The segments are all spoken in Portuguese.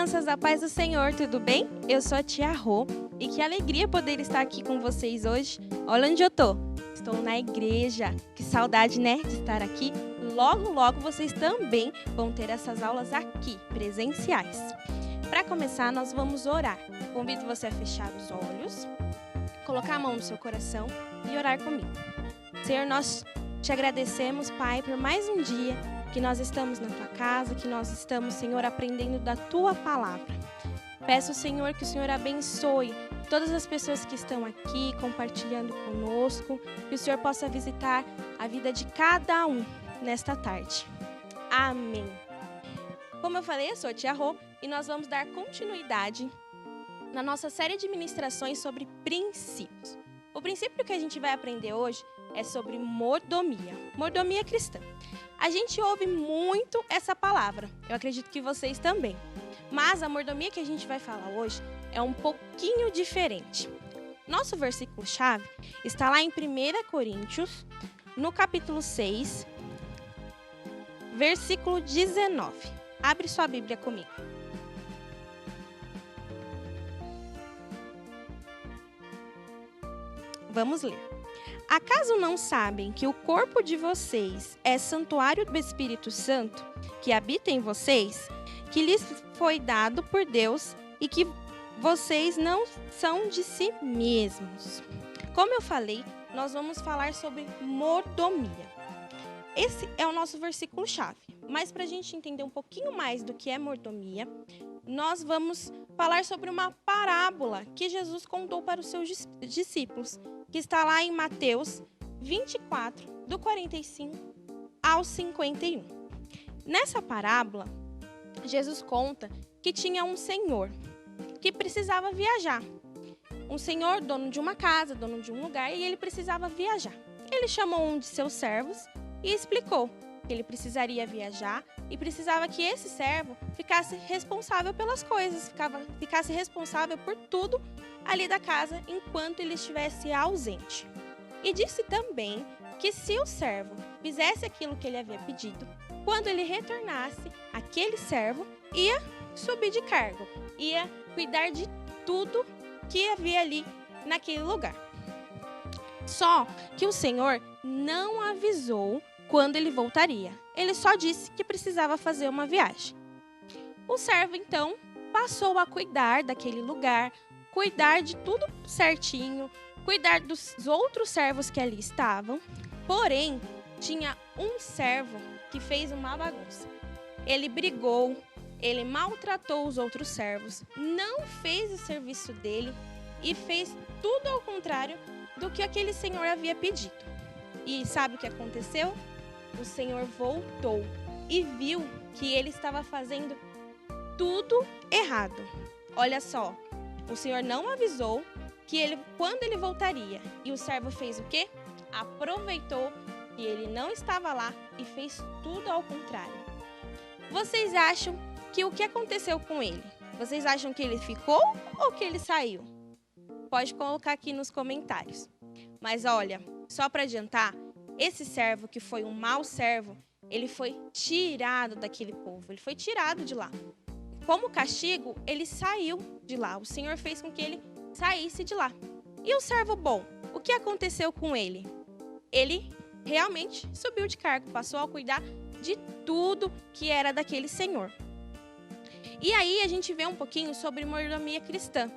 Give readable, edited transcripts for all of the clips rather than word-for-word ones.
crianças, a paz do Senhor, tudo bem? Eu sou a tia Rô e que alegria poder estar aqui com vocês hoje. Olha onde eu tô. Estou na igreja. Que saudade, né, de estar aqui. Logo, logo vocês também vão ter essas aulas aqui, presenciais. Para começar, nós vamos orar. Convido você a fechar os olhos, colocar a mão no seu coração e orar comigo. Senhor, nós te agradecemos, Pai, por mais um dia que nós estamos na Tua casa, que nós estamos, Senhor, aprendendo da Tua palavra. Peço, Senhor, que o Senhor abençoe todas as pessoas que estão aqui compartilhando conosco, que o Senhor possa visitar a vida de cada um nesta tarde. Amém. Como eu falei, eu sou a tia Rô e nós vamos dar continuidade na nossa série de ministrações sobre princípios. O princípio que a gente vai aprender hoje é sobre mordomia, mordomia cristã. A gente ouve muito essa palavra, eu acredito que vocês também. Mas a mordomia que a gente vai falar hoje é um pouquinho diferente. Nosso versículo-chave está lá em 1 Coríntios, no capítulo 6, versículo 19. Abre sua Bíblia comigo. Vamos ler. Acaso não sabem que o corpo de vocês é santuário do Espírito Santo, que habita em vocês, que lhes foi dado por Deus e que vocês não são de si mesmos? Como eu falei, nós vamos falar sobre mordomia. Esse é o nosso versículo-chave. Mas para a gente entender um pouquinho mais do que é mordomia, nós vamos falar sobre uma parábola que Jesus contou para os seus discípulos, que está lá em Mateus 24, do 45 ao 51. Nessa parábola, Jesus conta que tinha um senhor que precisava viajar. Um senhor, dono de uma casa, dono de um lugar, e ele precisava viajar. Ele chamou um de seus servos e explicou que ele precisaria viajar e precisava que esse servo ficasse responsável pelas coisas, ficasse responsável por tudo ali da casa enquanto ele estivesse ausente. E disse também que se o servo fizesse aquilo que ele havia pedido, quando ele retornasse, aquele servo ia subir de cargo, ia cuidar de tudo que havia ali naquele lugar. Só que o Senhor não avisou quando ele voltaria. Ele só disse que precisava fazer uma viagem. O servo, então, passou a cuidar daquele lugar, cuidar de tudo certinho, cuidar dos outros servos que ali estavam. Porém, tinha um servo que fez uma bagunça. Ele brigou, ele maltratou os outros servos, não fez o serviço dele e fez tudo ao contrário do que aquele senhor havia pedido. E sabe o que aconteceu? O Senhor voltou e viu que ele estava fazendo tudo errado. Olha só, o Senhor não avisou que quando ele voltaria. E o servo fez o quê? Aproveitou que ele não estava lá e fez tudo ao contrário. Vocês acham que o que aconteceu com ele? Vocês acham que ele ficou ou que ele saiu? Pode colocar aqui nos comentários. Mas olha, só para adiantar, esse servo que foi um mau servo, ele foi tirado daquele povo, ele foi tirado de lá. Como castigo, ele saiu de lá, o Senhor fez com que ele saísse de lá. E o servo bom, o que aconteceu com ele? Ele realmente subiu de cargo, passou a cuidar de tudo que era daquele senhor. E aí a gente vê um pouquinho sobre mordomia cristã,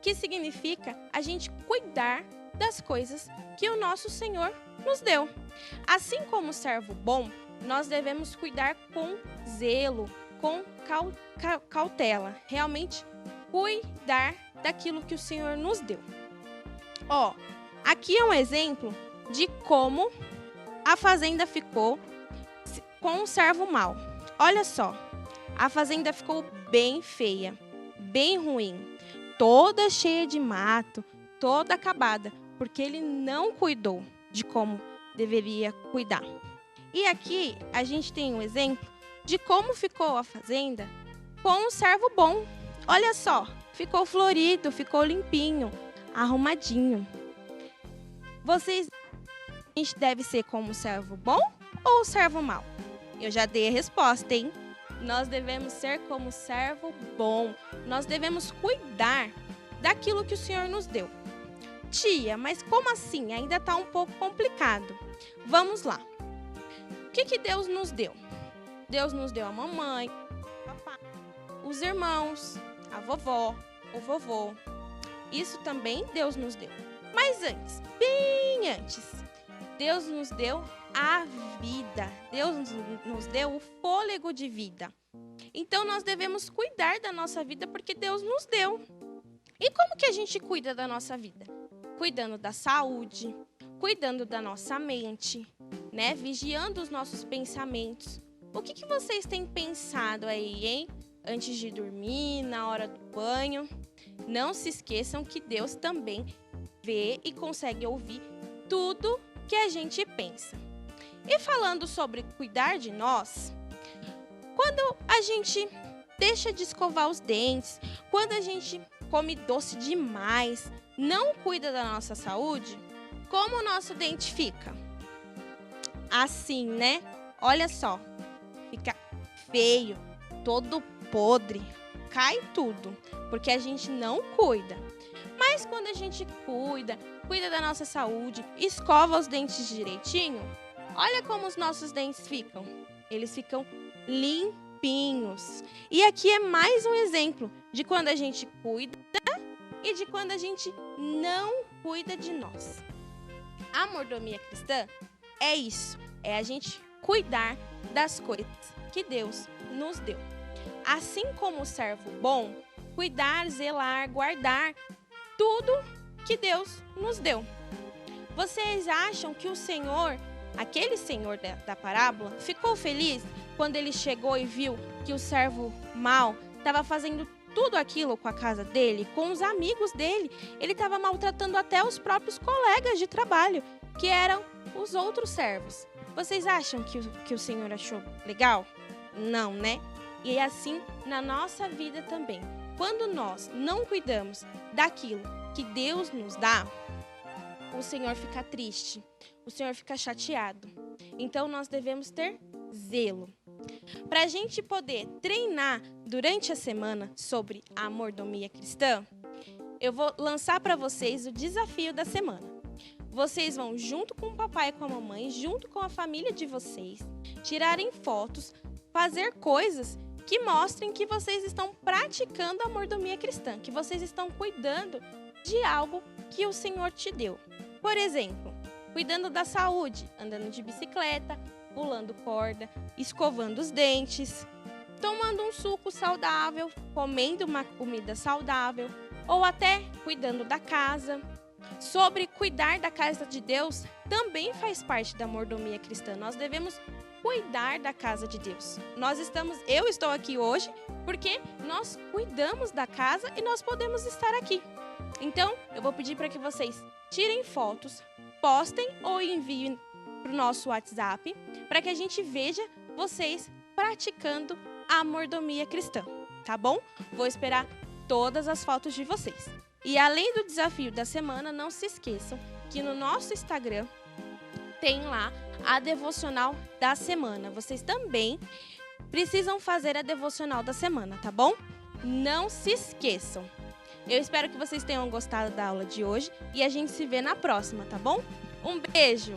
que significa a gente cuidar das coisas que o nosso Senhor nos deu. Assim como o servo bom, nós devemos cuidar com zelo, com cautela, realmente cuidar daquilo que o Senhor nos deu. Ó, aqui é um exemplo de como a fazenda ficou com o servo mau. Olha só, a fazenda ficou bem feia, bem ruim, toda cheia de mato, toda acabada, porque ele não cuidou de como deveria cuidar. E aqui a gente tem um exemplo de como ficou a fazenda com o servo bom. Olha só, ficou florido, ficou limpinho, arrumadinho. A gente deve ser como o servo bom ou o servo mau? Eu já dei a resposta, hein? Nós devemos ser como servo bom. Nós devemos cuidar daquilo que o Senhor nos deu. Tia, mas como assim? Ainda está um pouco complicado. Vamos lá. O que Deus nos deu? Deus nos deu a mamãe, o papai, os irmãos, a vovó, o vovô. Isso também Deus nos deu. Mas antes, bem antes, Deus nos deu a vida. Deus nos deu o fôlego de vida. Então, nós devemos cuidar da nossa vida porque Deus nos deu. E como que a gente cuida da nossa vida? Cuidando da saúde, cuidando da nossa mente, né? Vigiando os nossos pensamentos. O que vocês têm pensado aí, hein? Antes de dormir, na hora do banho. Não se esqueçam que Deus também vê e consegue ouvir tudo que a gente pensa. E falando sobre cuidar de nós, quando a gente deixa de escovar os dentes, quando a gente come doce demais, não cuida da nossa saúde, como o nosso dente fica? Assim, né? Olha só, fica feio, todo podre, cai tudo, porque a gente não cuida. Mas quando a gente cuida da nossa saúde, escova os dentes direitinho, olha como os nossos dentes ficam. Eles ficam limpinhos. E aqui é mais um exemplo de quando a gente cuida e de quando a gente não cuida de nós. A mordomia cristã é isso, é a gente cuidar das coisas que Deus nos deu. Assim como o servo bom, cuidar, zelar, guardar tudo que Deus nos deu. Vocês acham que o Senhor, aquele Senhor da parábola, ficou feliz quando ele chegou e viu que o servo mau estava fazendo tudo aquilo com a casa dele, com os amigos dele? Ele estava maltratando até os próprios colegas de trabalho, que eram os outros servos. Vocês acham que o Senhor achou legal? Não, né? E é assim na nossa vida também. Quando nós não cuidamos daquilo que Deus nos dá, o Senhor fica triste, o Senhor fica chateado. Então, nós devemos ter zelo. Para a gente poder treinar durante a semana sobre a mordomia cristã, eu vou lançar para vocês o desafio da semana. Vocês vão, junto com o papai e com a mamãe, junto com a família de vocês, tirarem fotos, fazer coisas que mostrem que vocês estão praticando a mordomia cristã, que vocês estão cuidando de algo que o Senhor te deu. Por exemplo, cuidando da saúde, andando de bicicleta, pulando corda, escovando os dentes, tomando um suco saudável, comendo uma comida saudável, ou até cuidando da casa. Sobre cuidar da casa de Deus também faz parte da mordomia cristã. Nós devemos cuidar da casa de Deus. Eu estou aqui hoje porque nós cuidamos da casa e nós podemos estar aqui. Então, eu vou pedir para que vocês tirem fotos, postem ou enviem para o nosso WhatsApp para que a gente veja vocês praticando a mordomia cristã, tá bom? Vou esperar todas as fotos de vocês. E além do desafio da semana, não se esqueçam que no nosso Instagram tem lá a devocional da semana. Vocês também precisam fazer a devocional da semana, tá bom? Não se esqueçam. Eu espero que vocês tenham gostado da aula de hoje e a gente se vê na próxima, tá bom? Um beijo!